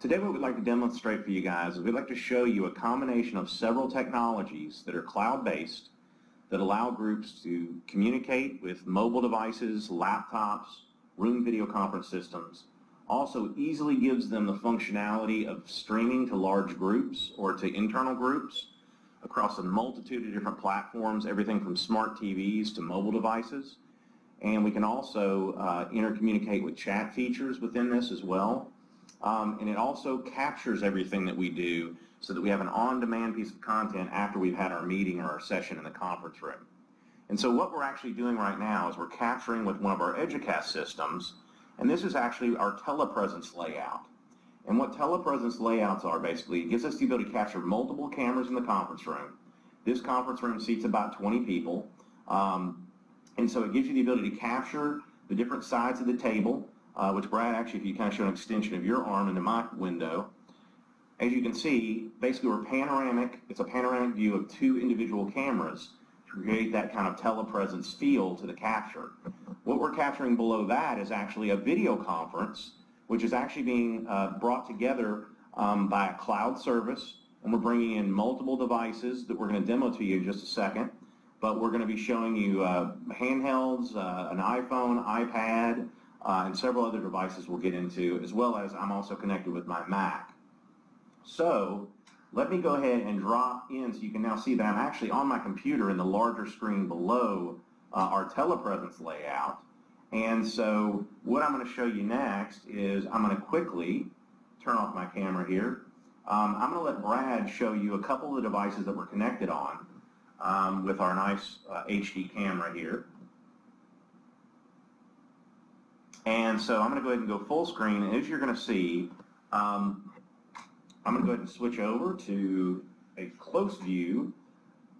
Today what we'd like to demonstrate for you guys is we'd like to show you a combination of several technologies that are cloud-based that allow groups to communicate with mobile devices, laptops, room video conference systems. Also easily gives them the functionality of streaming to large groups or to internal groups across a multitude of different platforms, everything from smart TVs to mobile devices. And we can also intercommunicate with chat features within this as well. And it also captures everything that we do so that we have an on-demand piece of content after we've had our meeting or our session in the conference room. And so what we're actually doing right now is we're capturing with one of our Educast systems, and this is actually our telepresence layout. And what telepresence layouts are basically, it gives us the ability to capture multiple cameras in the conference room. This conference room seats about 20 people. And so it gives you the ability to capture the different sides of the table, which Brad, actually, if you kind of show an extension of your arm into my window, as you can see, basically we're panoramic. It's a panoramic view of two individual cameras to create that kind of telepresence feel to the capture. What we're capturing below that is actually a video conference, which is actually being brought together by a cloud service, and we're bringing in multiple devices that we're going to demo to you in just a second. But we're going to be showing you handhelds, an iPhone, iPad, and several other devices we'll get into, as well as I'm also connected with my Mac. So let me go ahead and drop in so you can now see that I'm actually on my computer in the larger screen below our telepresence layout. And so what I'm going to show you next is I'm going to quickly turn off my camera here. I'm going to let Brad show you a couple of the devices that we're connected on with our nice HD camera here. And so I'm going to go ahead and go full screen. And as you're going to see, I'm going to go ahead and switch over to a close view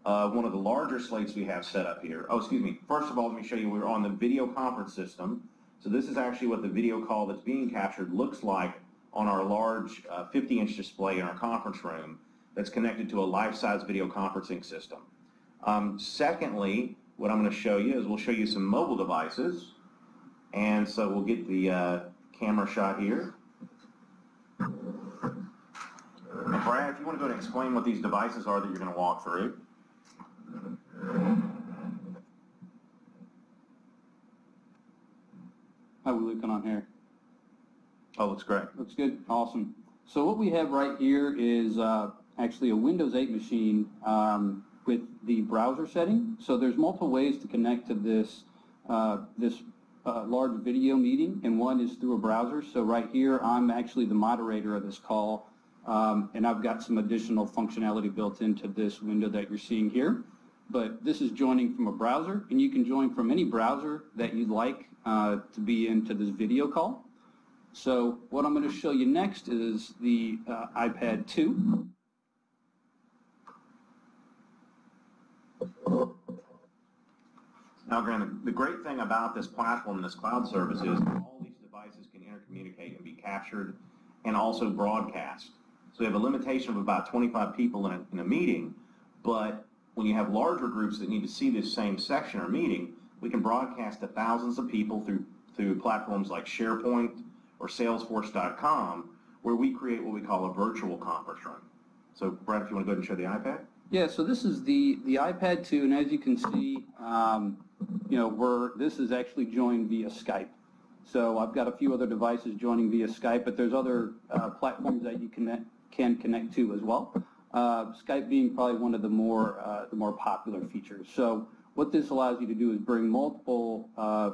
of one of the larger slates we have set up here. Oh, excuse me. First of all, let me show you we're on the video conference system. So this is actually what the video call that's being captured looks like on our large 50-inch display in our conference room that's connected to a life-size video conferencing system. Secondly, what I'm going to show you is we'll show you some mobile devices. And so we'll get the camera shot here. Brad, if you want to go ahead and explain what these devices are that you're going to walk through. How are we looking on here? Oh, looks great. Looks good. Awesome. So what we have right here is actually a Windows 8 machine with the browser setting. So there's multiple ways to connect to this large video meeting, and one is through a browser. So right here, I'm actually the moderator of this call, and I've got some additional functionality built into this window that you're seeing here. But this is joining from a browser, and you can join from any browser that you'd like to be into this video call. So what I'm going to show you next is the iPad 2. Now, granted, the great thing about this platform and this cloud service is all these devices can intercommunicate and be captured and also broadcast. So we have a limitation of about 25 people in a meeting, but when you have larger groups that need to see this same section or meeting, we can broadcast to thousands of people through platforms like SharePoint or Salesforce.com, where we create what we call a virtual conference room. So, Brad, if you want to go ahead and show the iPad. Yeah, so this is the iPad 2, and as you can see, this is actually joined via Skype. So I've got a few other devices joining via Skype, but there's other platforms that you can connect to as well. Skype being probably one of the more popular features. So what this allows you to do is bring multiple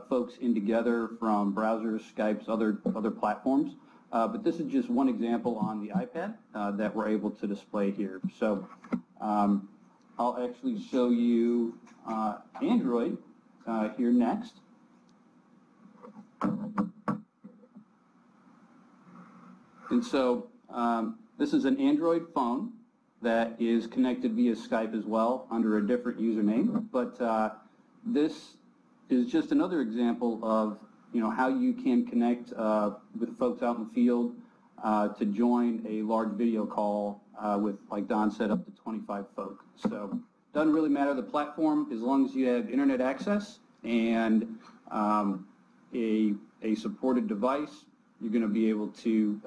folks in together from browsers, Skypes, other platforms. But this is just one example on the iPad that we're able to display here. So I'll actually show you Android here next. And so this is an Android phone that is connected via Skype as well under a different username. But this is just another example of how you can connect with folks out in the field to join a large video call with, like Don said, up to 25 folk. So it doesn't really matter the platform as long as you have internet access and a supported device, you're going to be able to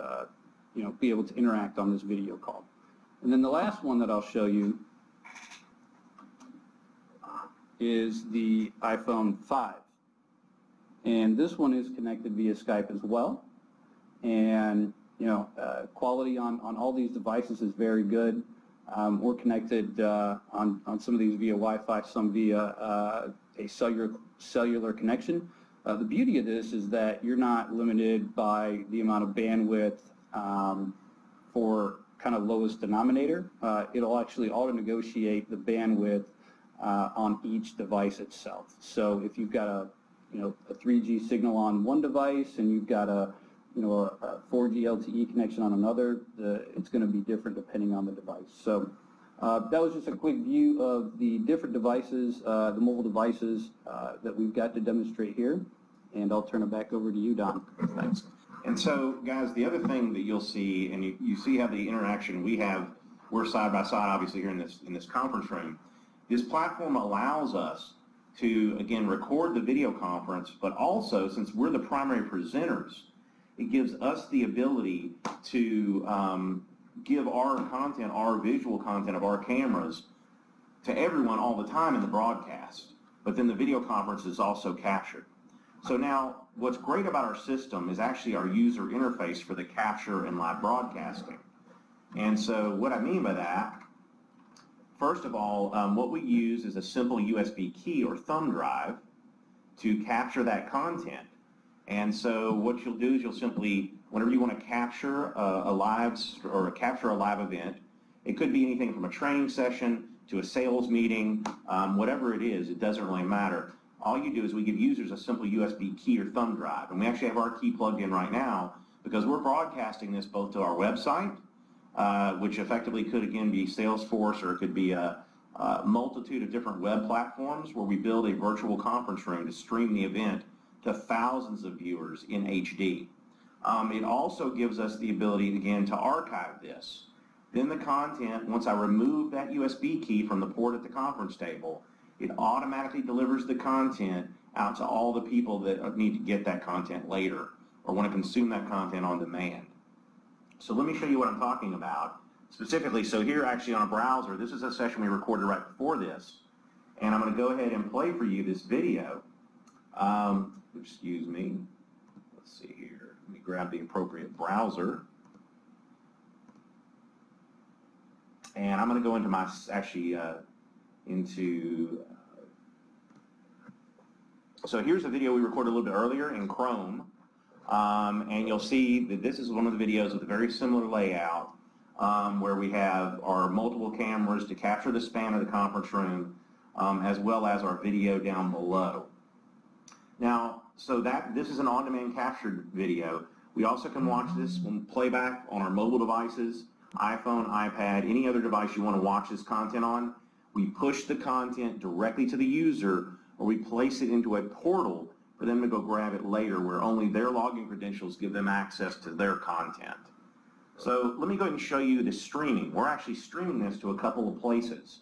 interact on this video call. And then the last one that I'll show you is the iPhone 5. And this one is connected via Skype as well. And quality on all these devices is very good. We're connected on some of these via Wi-Fi, some via a cellular connection. The beauty of this is that you're not limited by the amount of bandwidth for kind of lowest denominator. It'll actually auto-negotiate the bandwidth on each device itself. So if you've got a 3G signal on one device and you've got a 4G LTE connection on another, it's going to be different depending on the device. So that was just a quick view of the different devices, the mobile devices that we've got to demonstrate here. And I'll turn it back over to you, Don. Thanks. And so, guys, the other thing that you'll see, and you see how the interaction we're side by side, obviously, here in this conference room. This platform allows us to, again, record the video conference, but also, since we're the primary presenters, it gives us the ability to give our content, our visual content of our cameras to everyone all the time in the broadcast. But then the video conference is also captured. So now, what's great about our system is actually our user interface for the capture and live broadcasting. And so what I mean by that, first of all, what we use is a simple USB key or thumb drive to capture that content. And so what you'll do is you'll simply, whenever you want to capture a live event, it could be anything from a training session to a sales meeting, whatever it is, it doesn't really matter. All you do is we give users a simple USB key or thumb drive. And we actually have our key plugged in right now because we're broadcasting this both to our website, which effectively could, again, be Salesforce, or it could be a multitude of different web platforms where we build a virtual conference room to stream the event to thousands of viewers in HD. It also gives us the ability, again, to archive this. Then the content, once I remove that USB key from the port at the conference table, it automatically delivers the content out to all the people that need to get that content later or want to consume that content on demand. So let me show you what I'm talking about specifically. So here, actually, on a browser, this is a session we recorded right before this. And I'm going to go ahead and play for you this video. Excuse me. Let's see here. Let me grab the appropriate browser. And I'm going to go into my, so here's a video we recorded a little bit earlier in Chrome. And you'll see that this is one of the videos with a very similar layout where we have our multiple cameras to capture the span of the conference room as well as our video down below. Now, so this is an on-demand captured video. We also can watch this on playback on our mobile devices, iPhone, iPad, any other device you want to watch this content on. We push the content directly to the user, or we place it into a portal for them to go grab it later, where only their login credentials give them access to their content. So let me go ahead and show you the streaming. We're actually streaming this to a couple of places.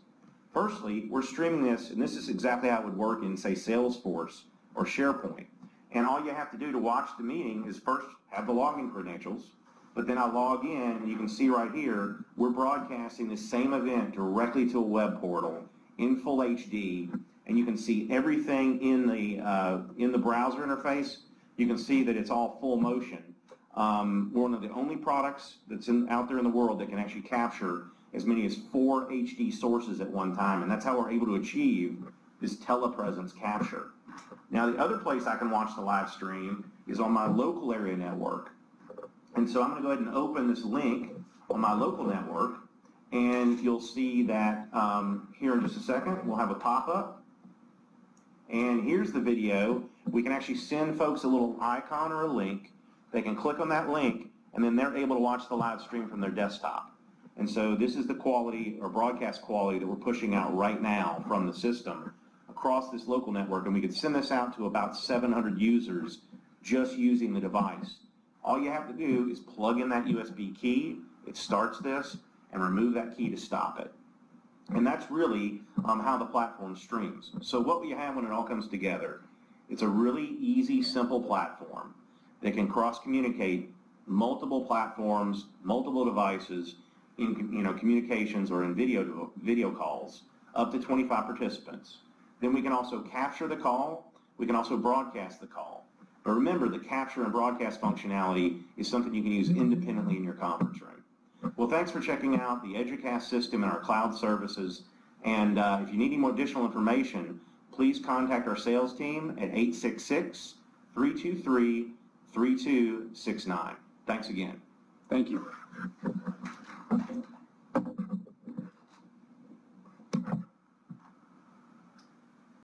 Firstly, we're streaming this, and this is exactly how it would work in, say, Salesforce or SharePoint. And all you have to do to watch the meeting is first have the login credentials, but then I log in, and you can see right here, we're broadcasting the same event directly to a web portal in full HD, and you can see everything in the browser interface. You can see that it's all full motion. We're one of the only products that's out there in the world that can actually capture as many as 4 HD sources at one time, and that's how we're able to achieve this telepresence capture. Now, the other place I can watch the live stream is on my local area network. And so I'm going to go ahead and open this link on my local network, and you'll see that here in just a second we'll have a pop-up. And here's the video. We can actually send folks a little icon or a link. They can click on that link, and then they're able to watch the live stream from their desktop. And so this is the quality or broadcast quality that we're pushing out right now from the system across this local network, and we could send this out to about 700 users just using the device. All you have to do is plug in that USB key, it starts this, and remove that key to stop it. And that's really how the platform streams. So what we have when it all comes together It's a really easy, simple platform that can cross-communicate multiple platforms, multiple devices in communications or in video calls, up to 25 participants. Then we can also capture the call. We can also broadcast the call. But remember, the capture and broadcast functionality is something you can use independently in your conference room. Well, thanks for checking out the EDUCAST system and our cloud services. And if you need any more additional information, please contact our sales team at 866-323-3269. Thanks again. Thank you.